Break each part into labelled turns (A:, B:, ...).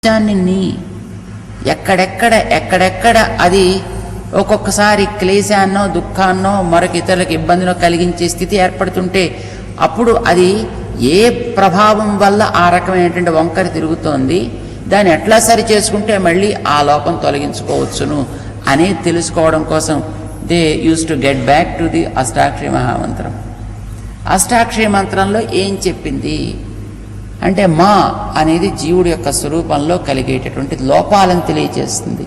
A: నీ ఎక్కడెక్కడ అది ఒక్కొక్కసారి క్లేశాన్నో దుఃఖాన్నో మరొక ఇతరులకు ఇబ్బందినో కలిగించే స్థితి ఏర్పడుతుంటే అప్పుడు అది ఏ ప్రభావం వల్ల ఆ రకమైనటువంటి వంకర తిరుగుతోంది, దాన్ని ఎట్లా సరి చేసుకుంటే మళ్ళీ ఆ లోపం తొలగించుకోవచ్చును అనేది తెలుసుకోవడం కోసం they use to get back to the అష్టాక్షరి మహామంత్రం. అష్టాక్షరి మంత్రంలో ఏం చెప్పింది అంటే మా అనేది జీవుడి యొక్క స్వరూపంలో కలిగేటటువంటి లోపాలను తెలియచేస్తుంది,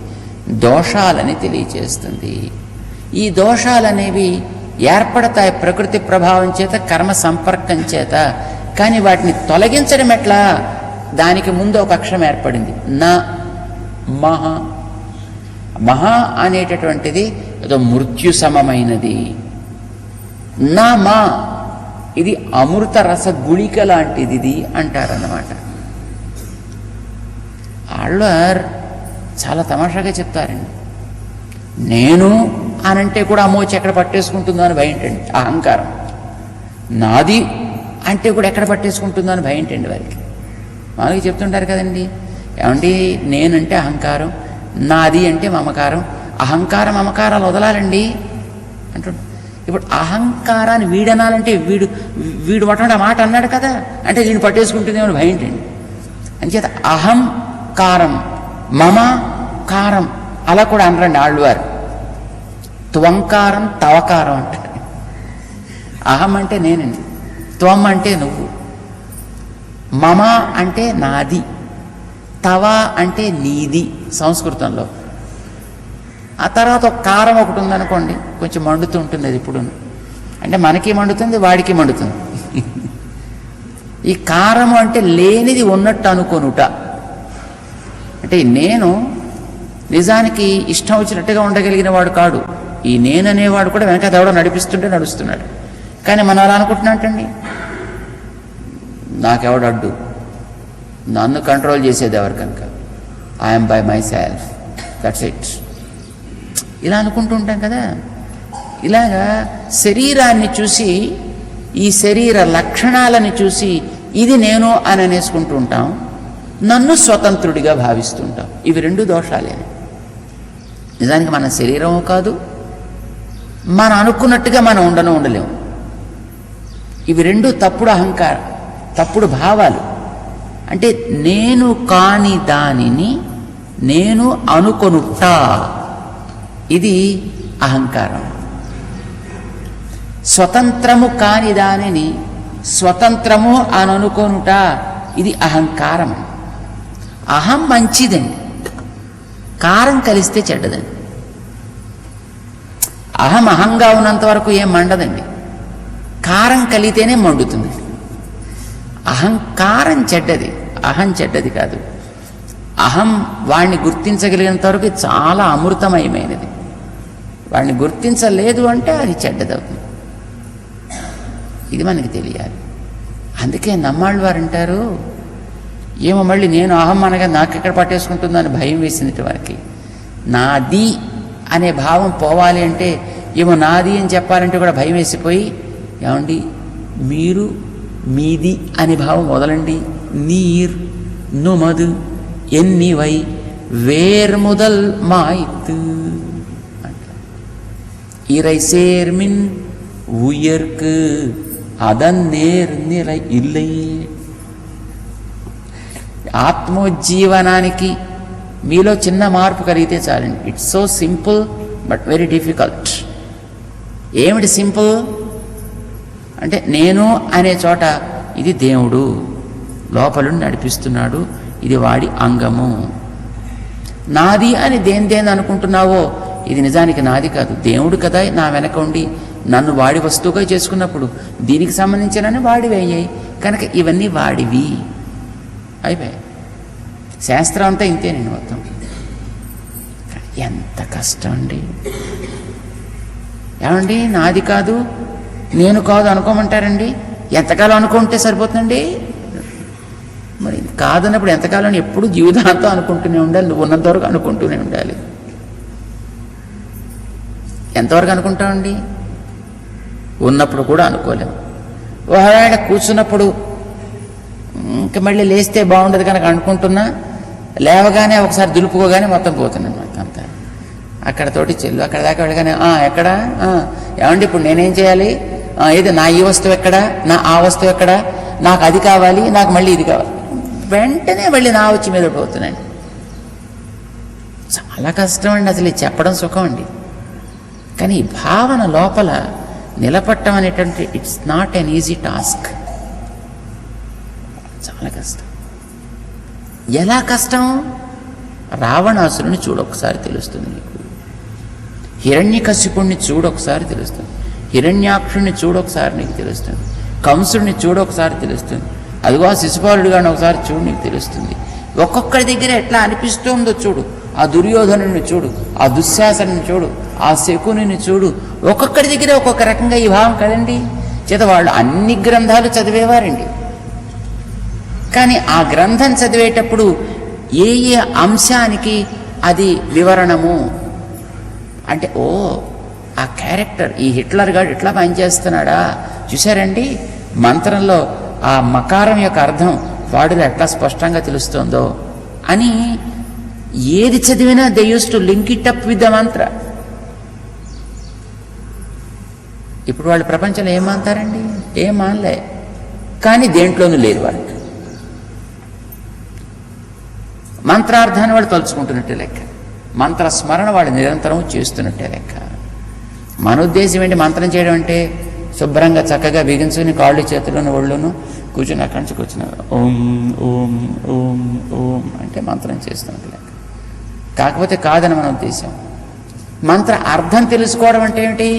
A: దోషాలని తెలియచేస్తుంది. ఈ దోషాలనేవి ఏర్పడతాయి ప్రకృతి ప్రభావం చేత, కర్మ సంపర్కం చేత. కానీ వాటిని తొలగించడం ఎట్లా? దానికి ముందు ఒక అక్షరం ఏర్పడింది, నా మహ. మహా అనేటటువంటిది ఏదో మృత్యు సమమైనది. నా మా ఇది అమృత రస గుళిక లాంటిది ఇది అంటారన్నమాట. ఆళ్వార్ చాలా తమాషాగా చెప్తారండి. నేను అనంటే కూడా అమ్మోచి ఎక్కడ పట్టేసుకుంటుందో అని భయం ఏంటండి, అహంకారం. నాది అంటే కూడా ఎక్కడ పట్టేసుకుంటుందో అని భయం ఏంటండి వారికి. మామూలుగా చెప్తుంటారు కదండి, ఏమండి నేనంటే అహంకారం, నాది అంటే మమకారం, అహంకారం మమకారాలు వదలాలండి అంటుంటారు. ఇప్పుడు అహంకారాన్ని వీడనాలంటే వీడు పట్టండి ఆ మాట అన్నాడు కదా, అంటే వీడిని పట్టేసుకుంటుందేమో భయం ఏంటండి. అంచేత అహం కారం, మమ కారం అలా కూడా అనరండి ఆళ్వారు. త్వంకారం తవకారం అంటారు. అహం అంటే నేనండి, త్వం అంటే నువ్వు, మమ అంటే నాది, తవ అంటే నీది సంస్కృతంలో. ఆ తర్వాత ఒక కారం ఒకటి ఉందనుకోండి, కొంచెం మండుతూ ఉంటుంది అది ఇప్పుడు. అంటే మనకి మండుతుంది, వాడికి మండుతుంది. ఈ కారము అంటే లేనిది ఉన్నట్టు అనుకొనుట. అంటే నేను నిజానికి ఇష్టం వచ్చినట్టుగా ఉండగలిగిన వాడు కాడు. ఈ నేననేవాడు కూడా వెనక దవడ నడిపిస్తుంటే నడుస్తున్నాడు. కానీ మనం అలా అనుకుంటున్నట్టండి, నాకెవడు అడ్డు, నన్ను కంట్రోల్ చేసేది ఎవరు కనుక, I'm by my self, that's it, ఇలా అనుకుంటూ ఉంటాం కదా. ఇలాగా శరీరాన్ని చూసి, ఈ శరీర లక్షణాలని చూసి ఇది నేను అని అనేసుకుంటూ ఉంటాం, నన్ను స్వతంత్రుడిగా భావిస్తుంటాం. ఇవి రెండు దోషాలే. నిజానికి మన శరీరము కాదు, మనం అనుకున్నట్టుగా మనం ఉండలేము. ఇవి రెండు తప్పుడు అహంకారం, తప్పుడు భావాలు. అంటే నేను కాని దానిని నేను అనుకొనుట, ఇది అహంకారం. స్వతంత్రము కాని దానిని స్వతంత్రము అని అనుకొనుట, ఇది అహంకారం. అహం మంచిదండి, కారం కలిస్తే చెడ్డదండి. అహం అహంగా ఉన్నంత వరకు ఏం మండదండి, కారం కలిగితేనే మండుతుంది. అహంకారం చెడ్డది, అహం చెడ్డది కాదు. అహం వాణ్ణి గుర్తించగలిగినంత వరకు చాలా అమృతమయమైనది. వాడిని గుర్తించలేదు అంటే అది చెడ్డదవుతుంది. ఇది మనకి తెలియాలి. అందుకే నమ్మాళ్ళు వారు అంటారు, ఏమో మళ్ళీ నేను అహం అనగా నాకెక్కడ పట్టేసుకుంటుందో అని భయం వేసింది వారికి. నాది అనే భావం పోవాలి అంటే, ఏమో నాది అని చెప్పాలంటే కూడా భయం వేసిపోయి, ఏమండి మీరు మీది అనే భావం వదలండి. నీర్ నుమదు ఎన్నివై వేర్ ముదల్ మాయిత్ இறை சேர்மின் உயர்க்கு அதன் நேர் நிலை இல்லை. ఆత్మోజ్జీవనానికి మీలో చిన్న మార్పు కలిగితే చాలండి. It's so simple but very difficult. ఏమిటి సింపుల్ అంటే, నేను అనే చోట ఇది దేవుడు లోపలుండి నడిపిస్తున్నాడు, ఇది వాడి అంగము. నాది అని దేని అనుకుంటున్నావో ఇది నిజానికి నాది కాదు, దేవుడు కదా నా వెనక ఉండి నన్ను వాడి వస్తువుగా చేసుకున్నప్పుడు దీనికి సంబంధించినని వాడివి అయ్యాయి కనుక ఇవన్నీ వాడివి అయిపోయాయి. శాస్త్రం అంతా ఇంతేనండి మొత్తం. ఎంత కష్టం అండి. ఏమండి నాది కాదు నేను కాదు అనుకోమంటారండి. ఎంతకాలం అనుకుంటే సరిపోతుందండి? మరి కాదన్నప్పుడు ఎంతకాలం? ఎప్పుడు జీవితాంతం అనుకుంటూనే ఉండాలి. నువ్వు ఉన్నంత వరకు అనుకుంటూనే ఉండాలి. ఎంతవరకు అనుకుంటామండి? ఉన్నప్పుడు కూడా అనుకోలేము. ఒకవేళ కూర్చున్నప్పుడు ఇంకా మళ్ళీ లేస్తే బాగుండదు కనుక అనుకుంటున్నా, లేవగానే ఒకసారి దులుపుకోగానే మొత్తం పోతున్నాను అనమాట అంతా. అక్కడతోటి చెల్లు అక్కడ దాకా వెళ్ళగానే ఎక్కడ ఏమండి ఇప్పుడు నేనేం చేయాలి, ఏదో నా ఈ వస్తువు ఎక్కడ, నా ఆ వస్తువు ఎక్కడ, నాకు అది కావాలి, నాకు మళ్ళీ ఇది కావాలి, వెంటనే మళ్ళీ నా వచ్చి మీద పోతున్నాను. చాలా కష్టం అండి అసలు చెప్పడం సుఖం అండి. కానీ ఈ భావన లోపల నిలబట్టడం అనేటువంటి it's not an easy task. చాలా కష్టం. ఎలా కష్టం? రావణాసురుని చూడొకసారి తెలుస్తుంది నీకు, హిరణ్యకశిపుణ్ణి చూడొకసారి తెలుస్తుంది, హిరణ్యాక్షుణ్ణి చూడొకసారి నీకు తెలుస్తుంది, కంసుడిని చూడొకసారి తెలుస్తుంది, అదిగో శిశుపాలుడు గారిని ఒకసారి చూడు నీకు తెలుస్తుంది. ఒక్కొక్కరి దగ్గర ఎట్లా అనిపిస్తుందో చూడు. ఆ దుర్యోధనుని చూడు, ఆ దుశ్శాసనుని చూడు, ఆ శకునిని చూడు. ఒక్కొక్కరి దగ్గర ఒక్కొక్క రకంగా ఈ భావం కదండి. చేత వాళ్ళు అన్ని గ్రంథాలు చదివేవారండి. కానీ ఆ గ్రంథం చదివేటప్పుడు ఏ ఏ అంశానికి అది వివరణము అంటే, ఓ ఆ క్యారెక్టర్, ఈ హిట్లర్ గారు ఇట్లా పనిచేస్తున్నాడా చూశారండి. మంత్రంలో ఆ మకారం యొక్క అర్థం వాడిలో ఎట్లా స్పష్టంగా తెలుస్తుందో అని ఏది చదివినా they use to link it up with the మంత్ర. ఇప్పుడు వాళ్ళు ప్రపంచంలో ఏం మానతారండి? ఏం మానలే. కానీ దేంట్లోనూ లేరు వాళ్ళకి. మంత్రార్థాన్ని వాడు తలుచుకుంటున్నట్టే లెక్క, మంత్రస్మరణ వాడు నిరంతరం చేస్తున్నట్టే లెక్క. మన ఉద్దేశం ఏంటి? మంత్రం చేయడం అంటే శుభ్రంగా చక్కగా బిగించుకుని కాళ్ళు చేతులను ఒళ్ళును కూర్చొని అక్కడి నుంచి కూర్చుని ఓం ఓం ఓం ఓం అంటే మంత్రం చేస్తున్నట్టు లెక్క. కాకపోతే కాదని మన ఉద్దేశం. మంత్ర అర్థం తెలుసుకోవడం అంటే ఏమిటి?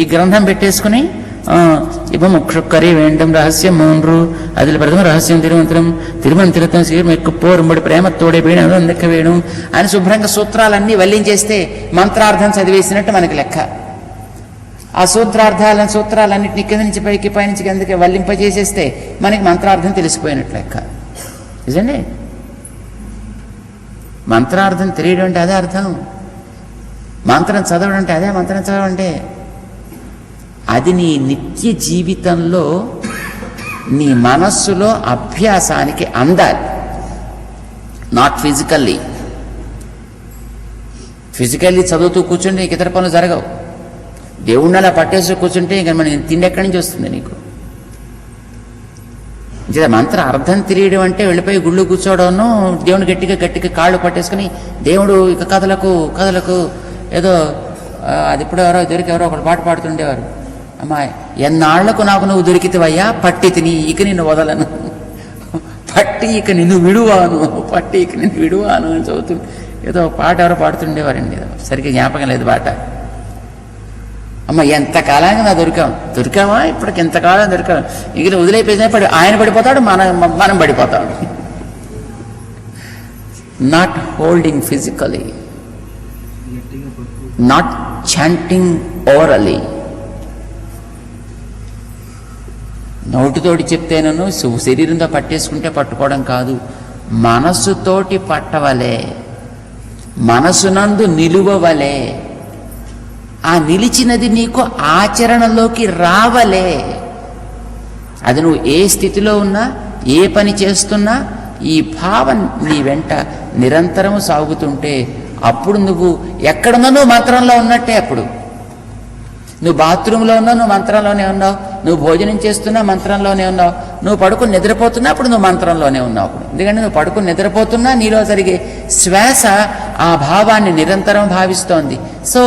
A: ఈ గ్రంథం పెట్టేసుకుని ఇപ്പം ముక్షుక్కరి వేండం రహస్యం మూండ్రు అదిల్ ప్రథమ రహస్యం తిరుమంత్రం తిరుమంత్రితం శ్రీమెక్కుపోరుంబడి ప్రేమతోడే వేణు అందెక్క వేణు అని శుభ్రంగా సూత్రాలన్నీ వల్లించేస్తే మంత్రార్థం చదివేసినట్టు మనకి లెక్క. ఆ సూత్రాలన్నింటినీ కింద నుంచి పైకి, పైనుంచి కిందకి వల్లింపజేసేస్తే మనకి మంత్రార్థం తెలిసిపోయినట్లు లెక్క. నిజండి, మంత్రార్థం తెలియడం అంటే అదే అర్థం. మంత్రం చదవడం అంటే అదే మంత్రం చదవడం అంటే. అది నీ నిత్య జీవితంలో నీ మనస్సులో అభ్యాసానికి అందాలి. Not physically. ఫిజికల్లీ చదువుతూ కూర్చుంటే నీకు ఇతర పనులు జరగవు. దేవుణ్ణి అలా పట్టేసి కూర్చుంటే ఇంకా మన తిండి ఎక్కడి నుంచి వస్తుంది నీకు? మంత్ర అర్థం తెలియడం అంటే వెళ్ళిపోయి గుళ్ళు కూర్చోవడం, దేవుని గట్టిగా కాళ్ళు పట్టేసుకుని దేవుడు ఇక కథలకు ఏదో అది ఇప్పుడు ఎవరో ఒకళ్ళు పాట పాడుతుండేవారు. అమ్మాయి, ఎన్నాళ్లకు నాకు నువ్వు దొరికితివయ్యా, పట్టి తిని ఇక నిన్ను వదలను, పట్టి ఇక నిన్ను విడువాను అని చదువుతూ ఏదో పాట ఎవరో పాడుతుండేవారండి. సరిగ్గా జ్ఞాపకం లేదు పాట. అమ్మ, ఎంతకాలంగా నా దొరికామా ఇప్పటికి ఎంతకాలం దొరికాం, ఇక వదిలేపేసినప్పుడు ఆయన పడిపోతాడు, మనం పడిపోతాం. Not holding physically, not chanting orally. నోటితోటి చెప్తేనను శరీరంతో పట్టేసుకుంటే పట్టుకోవడం కాదు, మనస్సుతోటి పట్టవలే, మనసునందు నిలువవలే. ఆ నిలిచినది నీకు ఆచరణలోకి రావలే. అది నువ్వు ఏ స్థితిలో ఉన్నా, ఏ పని చేస్తున్నా, ఈ భావం నీ వెంట నిరంతరము సాగుతుంటే అప్పుడు నువ్వు ఎక్కడున్నా నువ్వు మంత్రంలో ఉన్నట్టే. అప్పుడు నువ్వు బాత్రూంలో ఉన్నావు, నువ్వు మంత్రంలోనే ఉన్నావు. నువ్వు భోజనం చేస్తున్నా మంత్రంలోనే ఉన్నావు. నువ్వు పడుకుని నిద్రపోతున్నా అప్పుడు నువ్వు మంత్రంలోనే ఉన్నావు. ఎందుకంటే నువ్వు పడుకుని నిద్రపోతున్నా నీలో జరిగే శ్వాస ఆ భావాన్ని నిరంతరం భావిస్తోంది. సో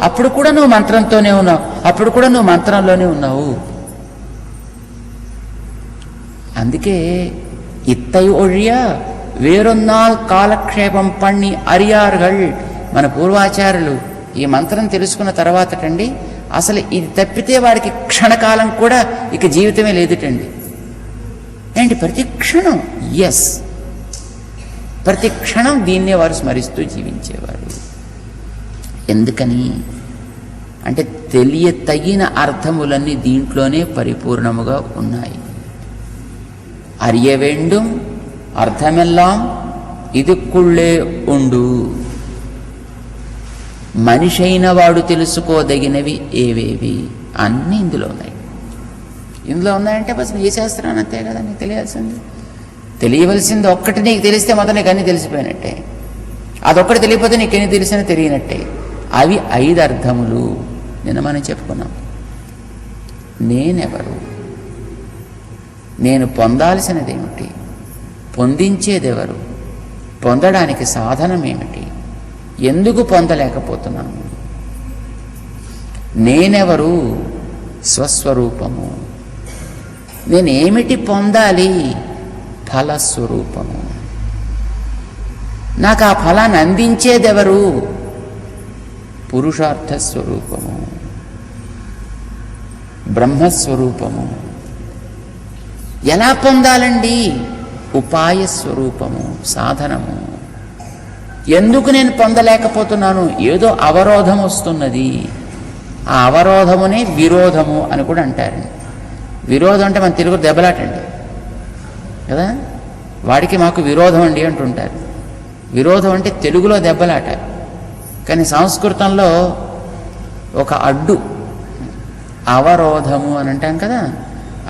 A: అప్పుడు కూడా నువ్వు మంత్రంతోనే ఉన్నావు, అప్పుడు కూడా నువ్వు మంత్రంలోనే ఉన్నావు. అందుకే ఇత్తై ఒழிయ వేరొన్నాల్ కాలక్షేపం పణ్ణి అరియార్గల్. మన పూర్వాచార్యులు ఈ మంత్రం తెలుసుకున్న తర్వాతటండి అసలు ఇది తప్పితే వాడికి క్షణకాలం కూడా ఇక జీవితమే లేదుటండి. ఏంటి? ప్రతి క్షణం, ఎస్, ప్రతి క్షణం దీన్నే వారు స్మరిస్తూ జీవించేవారు. ఎందుకని అంటే తెలియతగిన అర్థములన్నీ దీంట్లోనే పరిపూర్ణముగా ఉన్నాయి. అరియవేండుం అర్థమెల్లాం ఇదుక్కుళ్ళే ఉండు. మనిషి అయిన వాడు తెలుసుకోదగినవి ఏవేవి అన్నీ ఇందులో ఉన్నాయి. ఇందులో ఉన్నాయంటే బస్ ఏ శాస్త్రాన్ని అంతే కదా నీకు తెలియాల్సింది. తెలియవలసింది ఒక్కటి నీకు తెలిస్తే మొత్తం నీకు అన్నీ తెలిసిపోయినట్టే. అదొక్కటి తెలియకపోతే నీకు ఎన్ని తెలిసినా తెలియనట్టే. అవి 5 అర్థములు నిన్న మనం చెప్పుకున్నాం. నేనెవరు, నేను పొందాల్సినదేమిటి, పొందించేదెవరు, పొందడానికి సాధనం ఏమిటి, ఎందుకు పొందలేకపోతున్నాను, నేనెవరు, స్వస్వరూపము, నేనేమిటి పొందాలి, ఫలస్వరూపము, నాకు ఆ ఫలాన్ని అందించేదెవరు, పురుషార్థస్వరూపము, బ్రహ్మస్వరూపము. ఎలా పొందాలండి, ఉపాయస్వరూపము, సాధనము. ఎందుకు నేను పొందలేకపోతున్నాను, ఏదో అవరోధం వస్తున్నది. ఆ అవరోధమునే విరోధము అని కూడా అంటారు. విరోధం అంటే మన తెలుగు దెబ్బలాటండి కదా, వాడికి మాకు విరోధం అండి అంటుంటారు. విరోధం అంటే తెలుగులో దెబ్బలాట, కానీ సంస్కృతంలో ఒక అడ్డు, అవరోధము అని అంటాం కదా.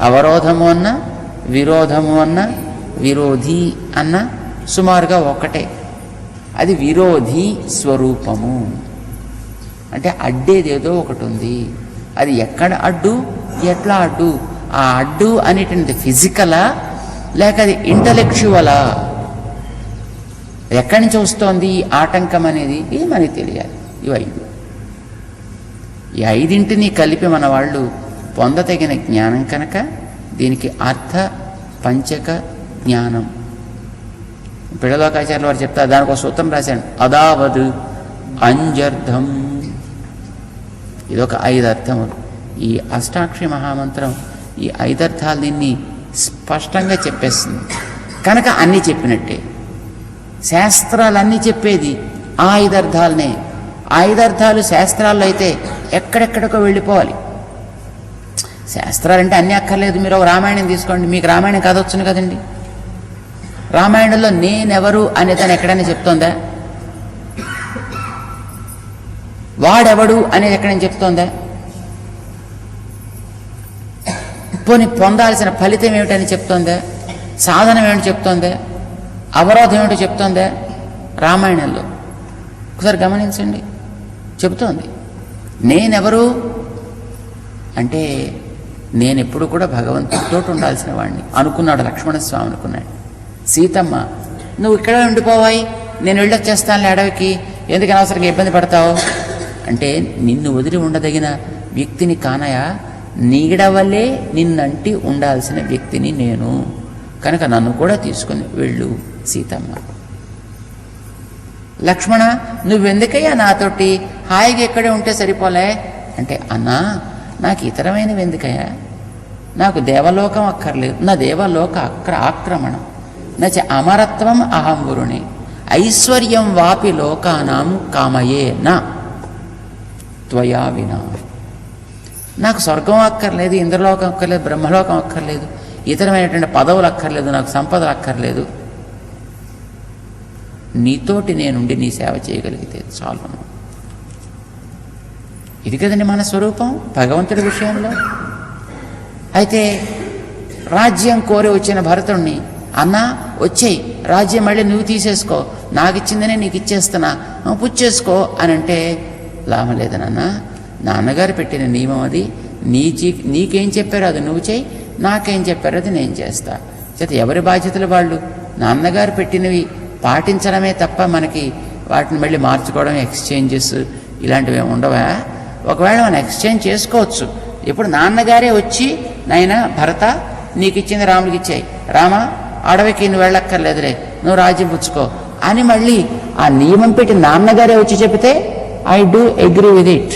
A: అవరోధము అన్న, విరోధము అన్న, విరోధి అన్న సుమారుగా ఒకటే. అది విరోధి స్వరూపము అంటే అడ్డేదేదో ఒకటి ఉంది. అది ఎక్కడ అడ్డు, ఎట్లా అడ్డు, ఆ అడ్డు అనేటువంటిది ఫిజికలా లేక అది ఇంటలెక్చువలా, ఎక్కడి నుంచి వస్తోంది ఈ ఆటంకం అనేది, ఇది మనకి తెలియాలి. ఇవి 5. ఈ 5ంటిని కలిపి మన వాళ్ళు పొందతగిన జ్ఞానం కనుక దీనికి అర్థ పంచక జ్ఞానం. పిడలోకాచార్యులు వారు చెప్తారు, దానికి ఒక సూత్రం రాశాను, అదావద్ అంజర్థం. ఇదొక 5 అర్థములు. ఈ అష్టాక్షరి మహామంత్రం ఈ 5 అర్థాలు దీన్ని స్పష్టంగా చెప్పేస్తుంది కనుక అన్నీ చెప్పినట్టే. శాస్త్రాలన్నీ చెప్పేది ఆ 5 అర్థాలనే. 5 అర్థాలు శాస్త్రాల్లో అయితే ఎక్కడెక్కడికో వెళ్ళిపోవాలి. శాస్త్రాలంటే అన్నీ అక్కర్లేదు. మీరు ఒక రామాయణం తీసుకోండి, మీకు రామాయణం కథ వచ్చును కదండి. రామాయణంలో నేనెవరు అనే తను ఎక్కడైనా చెప్తోందా, వాడెవడు అనేది ఎక్కడైనా చెప్తోందా, పోనీ పొందాల్సిన ఫలితం ఏమిటని చెప్తోందా, సాధనం ఏమిటి చెప్తోందా, అవరోధం ఏమిటో చెప్తోందా రామాయణంలో? ఒకసారి గమనించండి, చెబుతోంది. నేనెవరు అంటే నేను ఎప్పుడు కూడా భగవంతుడితో ఉండాల్సిన వాడిని అనుకున్నాడు లక్ష్మణస్వామి. అనుకున్నాడు సీతమ్మ, నువ్వు ఇక్కడే ఉండిపోవాయి, నేను వెళ్ళొచ్చేస్తానులే అడవికి, ఎందుకు అనవసరంగా ఇబ్బంది పడతావు అంటే, నిన్ను వదిలి ఉండదగిన వ్యక్తిని కానయా, నీడవలే నిన్నంటి ఉండాల్సిన వ్యక్తిని నేను, కనుక నన్ను కూడా తీసుకుని వెళ్ళు సీతమ్మ. లక్ష్మణ, నువ్వెందుకయ్యా నాతోటి హాయిగా ఇక్కడే ఉంటే సరిపోలే అంటే, అన్నా నాకు ఇతరమైనవి ఎందుకయ్యా, నాకు దేవలోకం అక్కర్లేదు, నా దేవలోక ఆక్రమణం, నచ అమరత్వం అహంగురుని ఐశ్వర్యం వాపి లోకానాం కామయే నా త్వయా వినా. నాకు స్వర్గం అక్కర్లేదు, ఇంద్రలోకం అక్కర్లేదు, బ్రహ్మలోకం అక్కర్లేదు, ఇతరమైనటువంటి పదవులు అక్కర్లేదు, నాకు సంపదలు అక్కర్లేదు, నీతోటి నేనుండి నీ సేవ చేయగలిగితే చాలు. ఇది కదండి మన స్వరూపం భగవంతుడి విషయంలో. అయితే రాజ్యం కోరి వచ్చిన భరతుణ్ణి, అన్నా వచ్చేయి రాజ్యం మళ్ళీ నువ్వు తీసేసుకో, నాకు ఇచ్చిందనే నీకు ఇచ్చేస్తున్నా, పుచ్చేసుకో అని అంటే లాభం లేదనన్నా. నాన్నగారు పెట్టిన నియమం అది, నీకేం చెప్పారో అది నువ్వు చేయి, నాకేం చెప్పారో అది నేను చేస్తా. చేత ఎవరి బాధ్యతలు వాళ్ళు. నాన్నగారు పెట్టినవి పాటించడమే తప్ప మనకి వాటిని మళ్ళీ మార్చుకోవడం, ఎక్స్చేంజెస్ ఇలాంటివి ఏమి ఉండవా? ఒకవేళ మనం ఎక్స్చేంజ్ చేసుకోవచ్చు. ఇప్పుడు నాన్నగారే వచ్చి, నాయనా భరత నీకు ఇచ్చింది రాముడికి ఇచ్చాయి, రామ అడవికి నువ్వు వెళ్ళక్కర్లేదులే, నువ్వు రాజ్యం పుచ్చుకో అని మళ్ళీ ఆ నియమం పెట్టి నాన్నగారే వచ్చి చెబితే I do agree with it.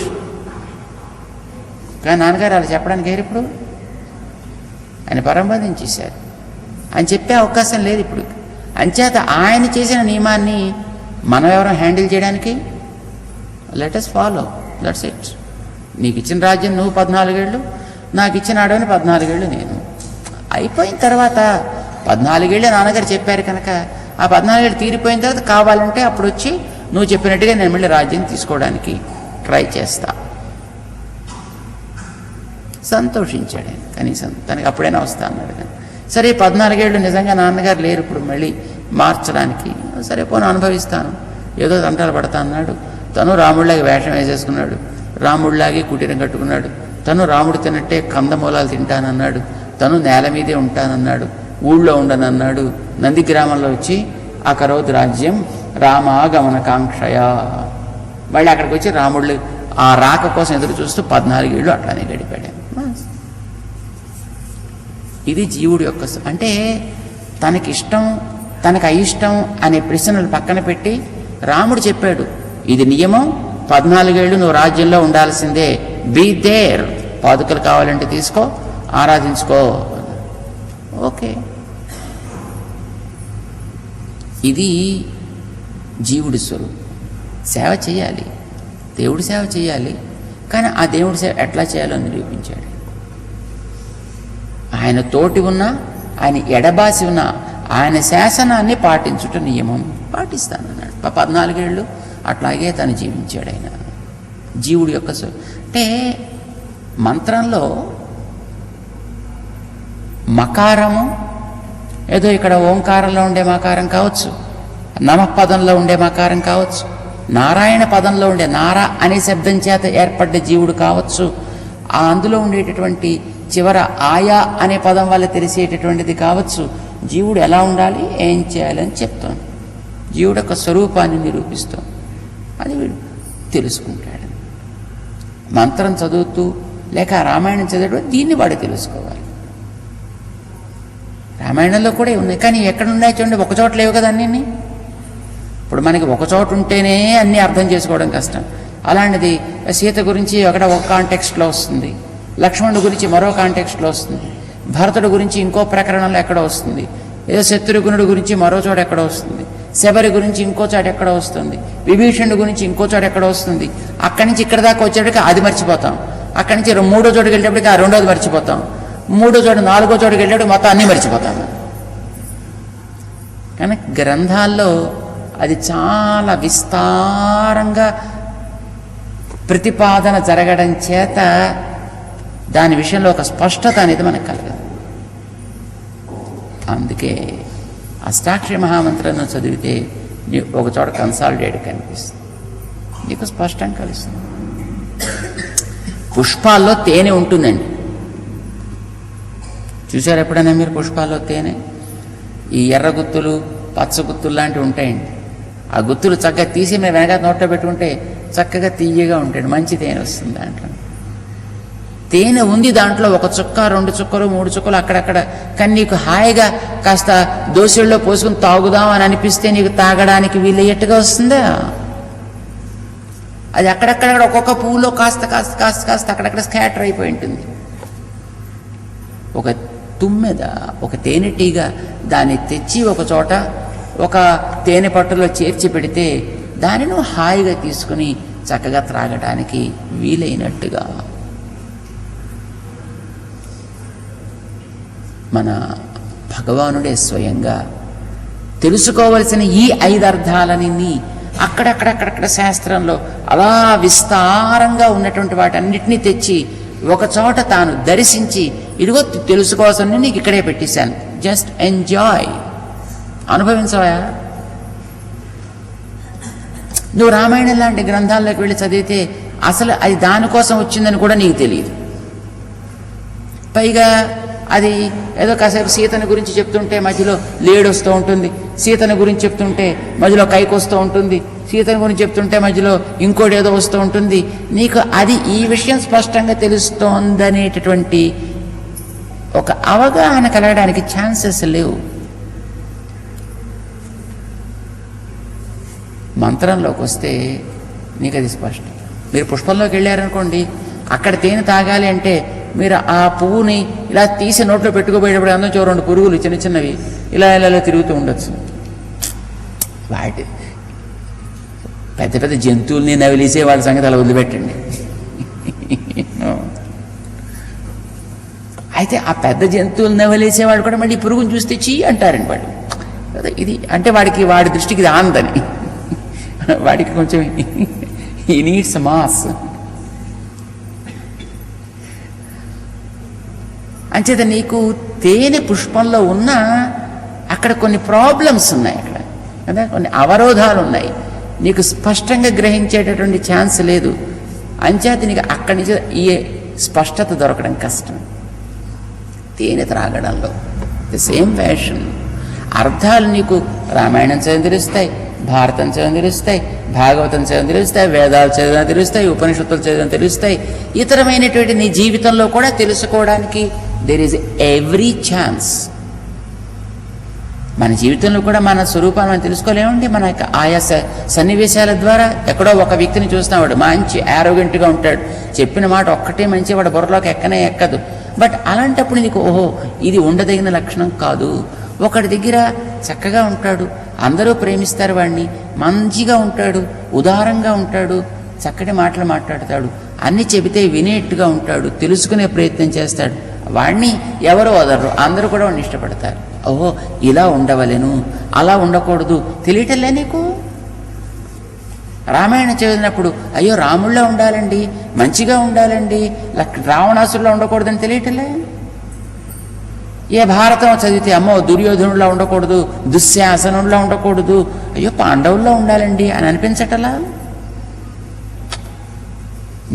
A: కానీ నాన్నగారు అలా చెప్పడానికి లేరు. ఇప్పుడు ఆయన పరంబంధించేశారు, ఆయన చెప్పే అవకాశం లేదు ఇప్పుడు. అంచేత ఆయన చేసిన నియమాన్ని మనం ఎవరో హ్యాండిల్ చేయడానికి, let us follow, that's it. నీకు ఇచ్చిన రాజ్యం నువ్వు 14 ఏళ్ళు, నాకు ఇచ్చిన అడవిని 14 ఏళ్ళు నేను. అయిపోయిన తర్వాత 14 ఏళ్ళే నాన్నగారు చెప్పారు కనుక ఆ 14 ఏళ్ళు తీరిపోయిన తర్వాత కావాలంటే అప్పుడు వచ్చి నువ్వు చెప్పినట్టుగా నేను మళ్ళీ రాజ్యం తీసుకోవడానికి ట్రై చేస్తా. సంతోషించాడు ఆయన, కనీసం తనకి అప్పుడైనా వస్తా అన్నాడు. కానీ సరే 14 ఏళ్ళు నిజంగా నాన్నగారు లేరు ఇప్పుడు మళ్ళీ మార్చడానికి, సరే పోను అనుభవిస్తాను, ఏదో తంటాలు పడతా అన్నాడు. తను రాముడిలాగే వేషం వేసేసుకున్నాడు, రాముడిలాగే కుటీరం కట్టుకున్నాడు. తను రాముడు తిన్నట్టే కందమూలాలు తింటానన్నాడు, తను నేల మీదే ఉంటానన్నాడు, ఊళ్ళో ఉండనన్నాడు. నందిగ్రామంలో వచ్చి అకరోద్ రాజ్యం రామాగమన కాంక్షయా, మళ్ళీ అక్కడికి వచ్చి రాముళ్ళు ఆ రాక కోసం ఎదురు చూస్తూ 14 ఏళ్ళు అట్లానే గడిపాడు. ఇది జీవుడి యొక్క అంటే తనకిష్టం తనకు అయిష్టం అనే ప్రశ్నలు పక్కన పెట్టి రాముడు చెప్పాడు, ఇది నియమం, 14 ఏళ్ళు నువ్వు రాజ్యంలో ఉండాల్సిందే, బీ దేర్, పాదుకలు కావాలంటే తీసుకో, ఆరాధించుకో. ఓకే, ఇది జీవుడి స్వరూపం. సేవ చేయాలి, దేవుడి సేవ చేయాలి, కానీ ఆ దేవుడి సేవ ఎట్లా చేయాలో నిరూపించాడు. ఆయన తోటి ఉన్నా, ఆయన ఎడబాసి ఉన్నా ఆయన శాసనాన్ని పాటించుట నియమం, పాటిస్తానన్నాడు. 14 ఏళ్ళు అట్లాగే తను జీవించాడు. ఆయన జీవుడి యొక్క అంటే మంత్రంలో మకారము ఏదో ఇక్కడ ఓంకారంలో ఉండే మకారం కావచ్చు, నమఃపదంలో ఉండే మకారం కావచ్చు, నారాయణ పదంలో ఉండే నారా అనే శబ్దం చేత ఏర్పడ్డ జీవుడు కావచ్చు, ఆ అందులో ఉండేటటువంటి చివర ఆయా అనే పదం వల్ల తెలిసేటటువంటిది కావచ్చు. జీవుడు ఎలా ఉండాలి, ఏం చేయాలని చెప్తాను, జీవుడు యొక్క స్వరూపాన్ని నిరూపిస్తాం. అది వీడు తెలుసుకుంటాడు. మంత్రం చదువుతూ లేక రామాయణం చదవడం దీన్ని వాడు తెలుసుకోవాలి. రామాయణంలో కూడా ఉన్నాయి, కానీ ఎక్కడ ఉన్నాయి చూడండి, ఒక చోట లేవు కదా అన్నీ. ఇప్పుడు మనకి ఒక చోట ఉంటేనే అన్నీ అర్థం చేసుకోవడం కష్టం. అలాంటిది సీత గురించి ఒక కాంటెక్స్ట్లో వస్తుంది, లక్ష్మణుడి గురించి మరో కాంటెక్స్ట్లో వస్తుంది, భరతుడి గురించి ఇంకో ప్రకరణంలో ఎక్కడో వస్తుంది, ఏదో శత్రుఘ్నుడి గురించి మరో చోట ఎక్కడో వస్తుంది, శబరి గురించి ఇంకో చోట ఎక్కడో వస్తుంది, విభీషణుడి గురించి ఇంకో చోట ఎక్కడో వస్తుంది. అక్కడి నుంచి ఇక్కడ దాకా వచ్చేటప్పటికి అది మర్చిపోతాం, అక్కడి నుంచి 3వ చోటుకి వెళ్ళేటప్పటికి ఆ 2వది మర్చిపోతాం, 3వ చోట 4వ చోటుకి వెళ్ళేటప్పుడు మొత్తం అన్నీ మర్చిపోతాం. కానీ గ్రంథాల్లో అది చాలా విస్తారంగా ప్రతిపాదన జరగడం చేత దాని విషయంలో ఒక స్పష్టత అనేది మనకు కలగదు. అందుకే అష్టాక్షరి మహామంత్రాన్ని చదివితే నీకు ఒక చోట కన్సాలిడేట్ కనిపిస్తుంది, నీకు స్పష్టంగా కలుస్తుంది. పుష్పాల్లో తేనె ఉంటుందండి, చూసారు ఎప్పుడైనా మీరు పుష్పాల్లో తేనె? ఈ ఎర్ర గుత్తులు పచ్చ గుత్తులు లాంటివి ఉంటాయండి. ఆ గుత్తులు చక్కగా తీసి మేము వెనక నోట్లో పెట్టుకుంటే చక్కగా తీయగా ఉంటాయండి, మంచి తేనె వస్తుంది దాంట్లో. తేనె ఉంది దాంట్లో, 1 చుక్క 2 చుక్కలు 3 చుక్కలు అక్కడక్కడ. కానీ నీకు హాయిగా కాస్త దోశల్లో పోసుకుని తాగుదాం అని అనిపిస్తే నీకు తాగడానికి వీలయ్యేట్టుగా వస్తుందా? అది అక్కడక్కడ ఒక్కొక్క పువ్వులో కాస్త కాస్త కాస్త కాస్త అక్కడక్కడ స్కాటర్ అయిపోయి ఉంటుంది. ఒక తుమ్మెద, ఒక తేనెటీగ దాన్ని తెచ్చి ఒక చోట ఒక తేనె పట్టులో చేర్చి పెడితే దాన్ని నువ్వు హాయిగా తీసుకుని చక్కగా త్రాగడానికి వీలైనట్టుగా మన భగవానుడే స్వయంగా తెలుసుకోవలసిన ఈ 5 అర్థాలని అక్కడక్కడక్కడక్కడ శాస్త్రంలో అలా విస్తారంగా ఉన్నటువంటి వాటన్నిటినీ తెచ్చి ఒక చోట తాను దర్శించి, ఇదిగో తెలుసుకోవాల్సిన నీకు ఇక్కడే పెట్టేశాను, జస్ట్ ఎంజాయ్, అనుభవించవా. నువ్వు రామాయణం లాంటి గ్రంథాల్లోకి వెళ్ళి చదివితే అసలు అది దానికోసం వచ్చిందని కూడా నీకు తెలియదు. పైగా అది ఏదో కాసేపు సీతను గురించి చెప్తుంటే మధ్యలో లేడు వస్తూ ఉంటుంది, సీతను గురించి చెప్తుంటే మధ్యలో కైకి వస్తూ ఉంటుంది, సీతను గురించి చెప్తుంటే మధ్యలో ఇంకోటి ఏదో వస్తూ ఉంటుంది. నీకు అది ఈ విషయం స్పష్టంగా తెలుస్తోందనేటటువంటి ఒక అవగాహన కలగడానికి ఛాన్సెస్ లేవు. మంత్రంలోకి వస్తే నీకు అది స్పష్టం. మీరు పుష్పంలోకి వెళ్ళారనుకోండి, అక్కడ తేనె తాగాలి అంటే మీరు ఆ పువ్వుని ఇలా తీసి నోట్లో పెట్టుకోబోయేటప్పుడు అందులో 2 పురుగులు చిన్న చిన్నవి ఇలా ఇలా తిరుగుతూ ఉండొచ్చు. వాటి పెద్ద పెద్ద జంతువుల్ని నవిలిసే వాళ్ళ సంగతి అలా వదిలిపెట్టండి. అయితే ఆ పెద్ద జంతువులు నవిలేసేవాడు కూడా మళ్ళీ పురుగుని చూస్తే చీ అంటారండి వాళ్ళు. ఇది అంటే వాడి దృష్టికి ఇది ఆందని, వాడికి కొంచెం ఈ నీడ్స్ మాస్. అంచేత నీకు తేనె పుష్పంలో ఉన్న అక్కడ కొన్ని ప్రాబ్లమ్స్ ఉన్నాయి, అక్కడ కదా కొన్ని అవరోధాలు ఉన్నాయి, నీకు స్పష్టంగా గ్రహించేటటువంటి ఛాన్స్ లేదు. అంచేత నీకు అక్కడి నుంచి ఈ స్పష్టత దొరకడం కష్టం తేనె త్రాగడంలో. ది సేమ్ ఫ్యాషన్ అర్థాలు నీకు రామాయణం చదివి తెలుస్తాయి, భారతం చదివి తెలుస్తాయి, భాగవతం చదివి తెలుస్తాయి, వేదాలు చదివిన తెలుస్తాయి, ఉపనిషత్తులు చదివిన తెలుస్తాయి. ఇతరమైనటువంటి నీ జీవితంలో కూడా తెలుసుకోవడానికి దేర్ ఈజ్ ఎవ్రీ ఛాన్స్. మన జీవితంలో కూడా మన స్వరూపాన్ని మనం తెలుసుకోలేమండి. మన ఆయా సన్నివేశాల ద్వారా ఎక్కడో ఒక వ్యక్తిని చూస్తున్నాడు, మంచి యారోగెంట్గా ఉంటాడు, చెప్పిన మాట ఒక్కటే మంచి, వాడు బుర్రలోకి ఎక్కనే ఎక్కదు. బట్ అలాంటప్పుడు నీకు ఓహో ఇది ఉండదగిన లక్షణం కాదు. ఒకటి దగ్గర చక్కగా ఉంటాడు, అందరూ ప్రేమిస్తారు వాడిని, మంచిగా ఉంటాడు, ఉదారంగా ఉంటాడు, చక్కటి మాటలు మాట్లాడతాడు, అన్ని చెబితే వినేట్టుగా ఉంటాడు, తెలుసుకునే ప్రయత్నం చేస్తాడు, వాడిని ఎవరో వదలరు, అందరూ కూడా వాడిని ఇష్టపడతారు. ఓహో ఇలా ఉండవలేను, అలా ఉండకూడదు తెలియటలే నీకు. రామాయణం చదివినప్పుడు అయ్యో రాముళ్ళ ఉండాలండి, మంచిగా ఉండాలండి, రావణాసురులా ఉండకూడదని తెలియటలే. ఏ భారతం చదివితే అమ్మో దుర్యోధనులా ఉండకూడదు, దుశ్శాసనులా ఉండకూడదు, అయ్యో పాండవుల్లో ఉండాలండి అని అనిపించటలా.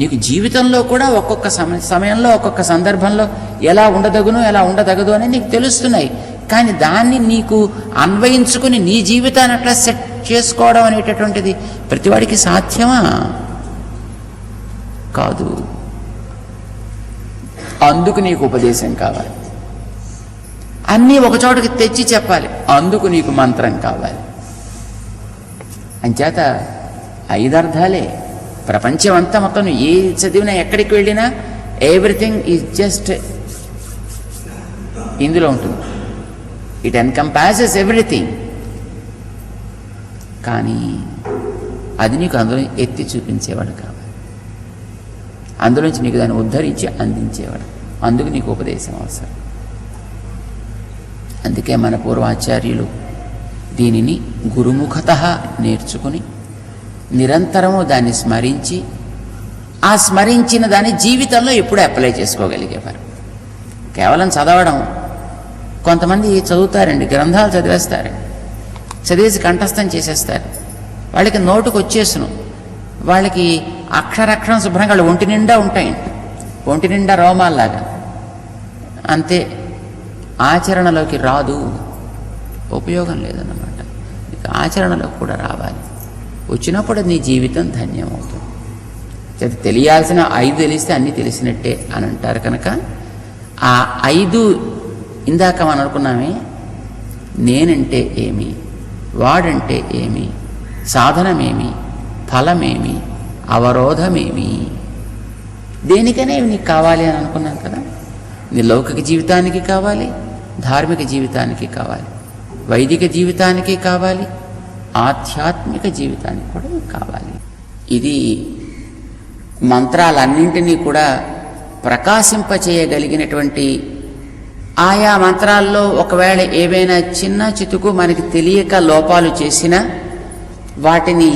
A: నీకు జీవితంలో కూడా ఒక్కొక్క సమయంలో ఒక్కొక్క సందర్భంలో ఎలా ఉండదగును ఎలా ఉండదగదు అని నీకు తెలుస్తున్నాయి. కానీ దాన్ని నీకు అన్వయించుకుని నీ జీవితాన్ని అట్లా సెట్ చేసుకోవడం అనేటటువంటిది ప్రతివాడికి సాధ్యమా? కాదు. అందుకు నీకు ఉపదేశం కావాలి, అన్నీ ఒకచోటకి తెచ్చి చెప్పాలి, అందుకు నీకు మంత్రం కావాలి. అంచేత 5 అర్థాలే ప్రపంచం అంతా మొత్తం ఏ చదివినా ఎక్కడికి వెళ్ళినా ఎవ్రీథింగ్ ఈజ్ జస్ట్ ఇందులో ఉంటుంది. It encompasses everything. కానీ అది నీకు అందులో ఎత్తి చూపించేవాడు కావాలి, అందులోంచి నీకు దాన్ని ఉద్ధరించి అందించేవాడు. అందుకు నీకు ఉపదేశం అవసరం. అందుకే మన పూర్వాచార్యులు దీనిని గురుముఖతః నేర్చుకుని నిరంతరము దాన్ని స్మరించి, ఆ స్మరించిన దాన్ని జీవితంలో ఎప్పుడూ అప్లై చేసుకోగలిగేవారు. కేవలం చదవడం, కొంతమంది చదువుతారండి, గ్రంథాలు చదివేస్తారండి, చదివేసి కంఠస్థం చేసేస్తారు, వాళ్ళకి నోటుకు వచ్చేసును, వాళ్ళకి అక్షరాక్షరం శుభ్రంగా వాళ్ళు ఒంటి నిండా ఉంటాయండి, ఒంటి నిండా రోమాల్లాగా, అంతే. ఆచరణలోకి రాదు, ఉపయోగం లేదన్నమాట. నీకు ఆచరణలోకి కూడా రావాలి. వచ్చినప్పుడు నీ జీవితం ధన్యమవుతుంది. తెలియాల్సిన 5 తెలిస్తే అన్నీ తెలిసినట్టే అని అంటారు కనుక ఆ 5 ఇందాక మనం అనుకున్నామే, నేనంటే ఏమి, వాడంటే ఏమి, సాధనమేమి, ఫలమేమి, అవరోధమేమి, దేనికనే నీకు కావాలి అని అనుకున్నాం కదా. నీ లౌకిక జీవితానికి కావాలి, ధార్మిక జీవితానికి కావాలి, వైదిక జీవితానికి కావాలి, ఆధ్యాత్మిక జీవితానికి కూడా కావాలి. ఇది మంత్రాలన్నింటినీ కూడా ప్రకాశింపచేయగలిగినటువంటి, ఆయా మంత్రాల్లో ఒకవేళ ఏవైనా చిన్న చితుకు మనకి తెలియక లోపాలు చేసినా వాటిని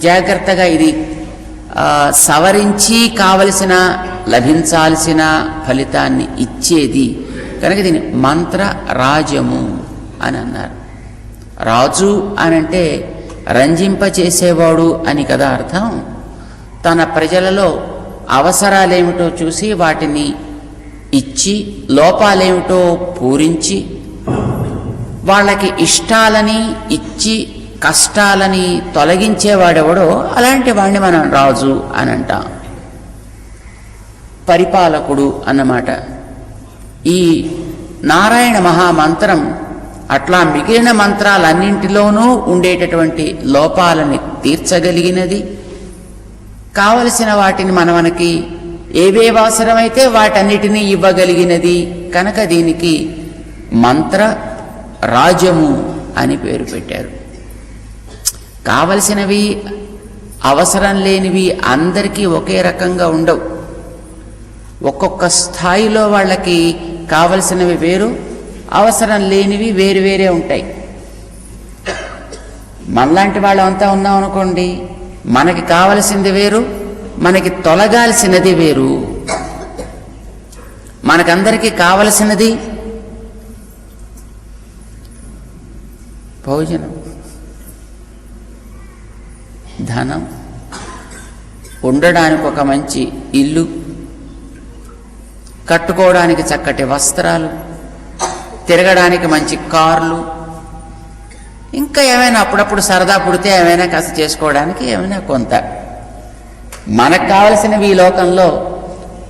A: జాగ్రత్తగా ఇది సవరించి కావలసిన లభించాల్సిన ఫలితాన్ని ఇచ్చేది కనుక దీన్ని మంత్ర రాజము అని అన్నారు. రాజు అనంటే రంజింపచేసేవాడు అని కదా అర్థం. తన ప్రజలలో అవసరాలేమిటో చూసి వాటిని ఇచ్చి, లోపాలేమిటో పూరించి, వాళ్ళకి ఇష్టాలని ఇచ్చి కష్టాలని తొలగించేవాడెవడో అలాంటి వాడిని మనం రాజు అని అంటాం. పరిపాలకుడు అన్నమాట. ఈ నారాయణ మహామంత్రం అట్లా మిగిలిన మంత్రాలన్నింటిలోనూ ఉండేటటువంటి లోపాలని తీర్చగలిగినది, కావలసిన వాటిని మనకి ఏవేవి అవసరమైతే వాటన్నిటినీ ఇవ్వగలిగినది కనుక దీనికి మంత్ర రాజము అని పేరు పెట్టారు. కావలసినవి అవసరం లేనివి అందరికీ ఒకే రకంగా ఉండవు. ఒక్కొక్క స్థాయిలో వాళ్ళకి కావలసినవి వేరు, అవసరం లేనివి వేరు వేరే ఉంటాయి. మనలాంటి వాళ్ళంతా ఉన్నాం అనుకోండి, మనకి కావలసింది వేరు, మనకి తొలగాల్సినది వేరు. మనకందరికీ కావలసినది భోజనం, ధనం, ఉండడానికి ఒక మంచి ఇల్లు, కట్టుకోవడానికి చక్కటి వస్త్రాలు, తిరగడానికి మంచి కార్లు, ఇంకా ఏమైనా అప్పుడప్పుడు సరదా పుడితే ఏమైనా కాస్త చేసుకోవడానికి ఏమైనా కొంత. మనకు కావలసినవి ఈ లోకంలో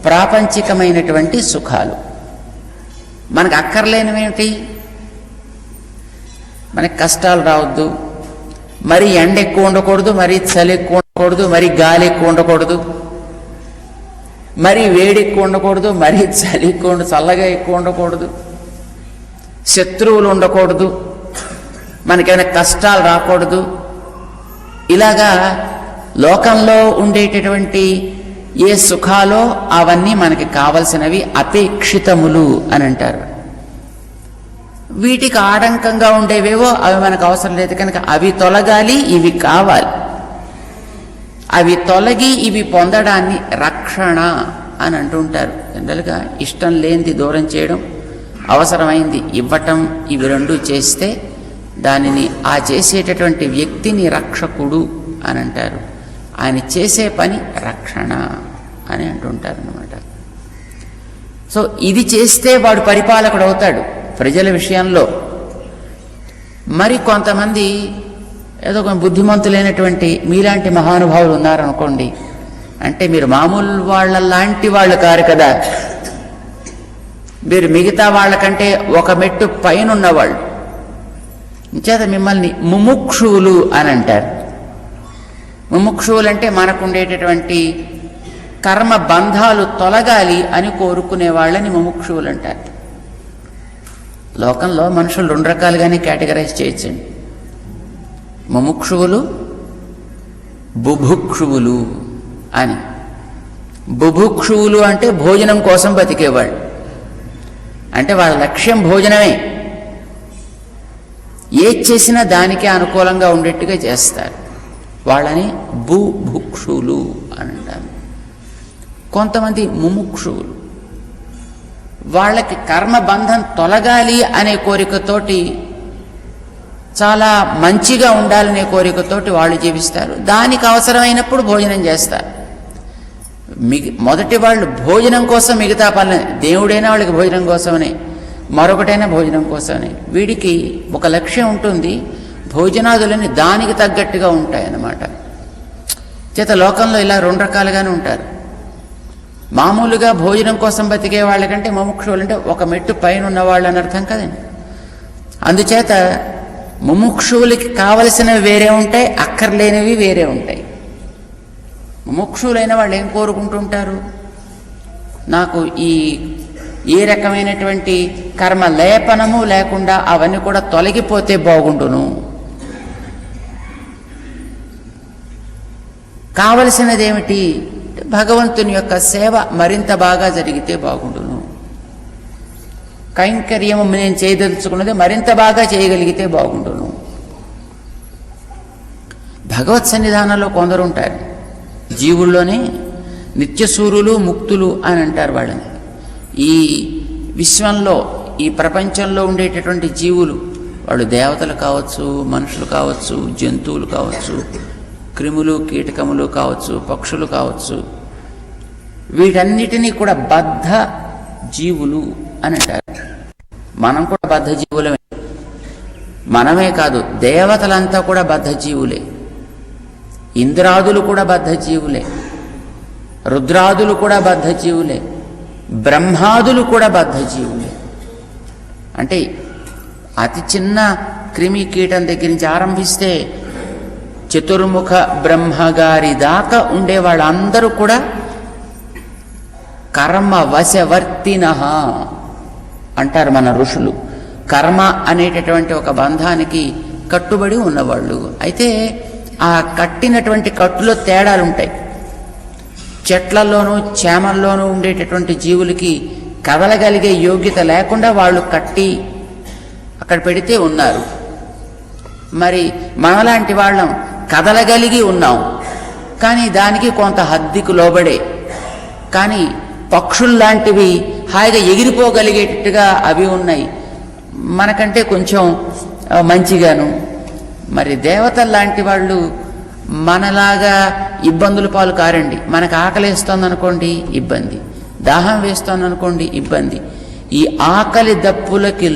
A: ప్రాపంచికమైనటువంటి సుఖాలు. మనకు అక్కర్లేనివేమిటి? మనకి కష్టాలు రావద్దు, మరీ ఎండ ఎక్కువ ఉండకూడదు, మరీ చలి ఎక్కువ ఉండకూడదు, మరీ గాలి ఎక్కువ ఉండకూడదు, మరీ వేడి ఎక్కువ ఉండకూడదు, మరీ చలి ఎక్కువ చల్లగా ఎక్కువ ఉండకూడదు, శత్రువులు ఉండకూడదు, మనకేమైనా కష్టాలు రాకూడదు. ఇలాగా లోకంలో ఉండేటటువంటి ఏ సుఖాలో అవన్నీ మనకి కావలసినవి అపేక్షితములు అని అంటారు. వీటికి ఆటంకంగా ఉండేవేవో అవి మనకు అవసరం లేదు కనుక అవి తొలగాలి, ఇవి కావాలి. అవి తొలగి ఇవి పొందడాన్ని రక్షణ అని అంటుంటారు. జనరల్గా ఇష్టం లేనిది దూరం చేయడం, అవసరమైంది ఇవ్వటం, ఇవి రెండు చేస్తే దానిని ఆ చేసేటటువంటి వ్యక్తిని రక్షకుడు అని అంటారు. ఆయన చేసే పని రక్షణ అని అంటుంటారు అన్నమాట. సో ఇది చేస్తే వాడు పరిపాలకుడు అవుతాడు ప్రజల విషయంలో. మరి కొంతమంది ఏదో కొంచెం బుద్ధిమంతులైనటువంటి మీలాంటి మహానుభావులు ఉన్నారనుకోండి, అంటే మీరు మామూలు వాళ్ళ లాంటి వాళ్ళు కారు కదా, మీరు మిగతా వాళ్ళకంటే ఒక మెట్టు పైన ఉన్నవాళ్ళు. చేత మిమ్మల్ని ముముక్షువులు అని అంటారు. ముముక్షువులు అంటే మనకు ఉండేటటువంటి కర్మ బంధాలు తొలగాలి అని కోరుకునే వాళ్ళని ముముక్షువులు అంటారు. లోకంలో మనుషులు రెండు రకాలుగానే కేటగరైజ్ చేయొచ్చండి. ముముక్షువులు, బుభుక్షువులు అని. బుభుక్షువులు అంటే భోజనం కోసం బతికేవాళ్ళు, అంటే వాళ్ళ లక్ష్యం భోజనమే. ఏది చేసినా దానికే అనుకూలంగా ఉండేట్టుగా చేస్తారు. వాళ్ళని బుభుక్షువులు అని అంటారు. కొంతమంది ముముక్షువులు, వాళ్ళకి కర్మబంధం తొలగాలి అనే కోరికతోటి, చాలా మంచిగా ఉండాలనే కోరికతోటి వాళ్ళు జీవిస్తారు. దానికి అవసరమైనప్పుడు భోజనం చేస్తారు. మొదటి వాళ్ళు భోజనం కోసం మిగతా పనులు, దేవుడైనా వాళ్ళకి భోజనం కోసమనే, మరొకటైనా భోజనం కోసమనే. వీడికి ఒక లక్ష్యం ఉంటుంది, భోజనాదులని దానికి తగ్గట్టుగా ఉంటాయన్నమాట. చేత లోకంలో ఇలా రెండు రకాలుగానే ఉంటారు. మామూలుగా భోజనం కోసం బతికే వాళ్ళకంటే ముముక్షువులు అంటే ఒక మెట్టు పైన ఉన్నవాళ్ళు అని అర్థం కదండి. అందుచేత ముముక్షువులకి కావలసినవి వేరే ఉంటాయి, అక్కర్లేనివి వేరే ఉంటాయి. ముముక్షువులైన వాళ్ళు ఏం కోరుకుంటుంటారు? నాకు ఏ రకమైనటువంటి కర్మ లేపనము లేకుండా అవన్నీ కూడా తొలగిపోతే బాగుండును, కావలసినది ఏమిటి? భగవంతుని యొక్క సేవ మరింత బాగా జరిగితే బాగుండును, కైంకర్యము నేను చేయదలుచుకున్నది మరింత బాగా చేయగలిగితే బాగుండును. భగవత్ సన్నిధానంలో కొందరు ఉంటారు, జీవుల్లోనే నిత్యసూరులు ముక్తులు అని అంటారు వాళ్ళని. ఈ విశ్వంలో, ఈ ప్రపంచంలో ఉండేటటువంటి జీవులు, వాళ్ళు దేవతలు కావచ్చు, మనుషులు కావచ్చు, జంతువులు కావచ్చు, క్రిములు కీటకములు కావచ్చు, పక్షులు కావచ్చు, వీటన్నిటినీ కూడా బద్ధ జీవులు అని అంటారు. మనం కూడా బద్ధ జీవులమే. మనమే కాదు, దేవతలంతా కూడా బద్ధ జీవులే, ఇంద్రాదులు కూడా బద్ధ జీవులే, రుద్రాదులు కూడా బద్ధ జీవులే, బ్రహ్మాదులు కూడా బద్ధ జీవులే. అంటే అతి చిన్న క్రిమి కీటం దగ్గర నుంచి ఆరంభిస్తే చతుర్ముఖ బ్రహ్మగారి దాకా ఉండే వాళ్ళందరూ కూడా కర్మ వశవర్తిన అంటారు మన ఋషులు. కర్మ అనేటటువంటి ఒక బంధానికి కట్టుబడి ఉన్నవాళ్ళు. అయితే ఆ కట్టినటువంటి కట్టులో తేడాలు ఉంటాయి. చెట్లలోనూ చేమల్లోనూ ఉండేటటువంటి జీవులకి కదలగలిగే యోగ్యత లేకుండా వాళ్ళు కట్టి అక్కడ పెడితే ఉన్నారు. మరి మనలాంటి వాళ్ళం కదలగలిగి ఉన్నాం, కానీ దానికి కొంత హద్దుకు లోబడే. కానీ పక్షుల్లాంటివి హాయిగా ఎగిరిపోగలిగేటట్టుగా అవి ఉన్నాయి, మనకంటే కొంచెం మంచిగాను. మరి దేవతల్లాంటి వాళ్ళు మనలాగా ఇబ్బందుల పాలు కారండి. మనకు ఆకలి వేస్తోందనుకోండి ఇబ్బంది, దాహం వేస్తోందనుకోండి ఇబ్బంది. ఈ ఆకలి దప్పులకి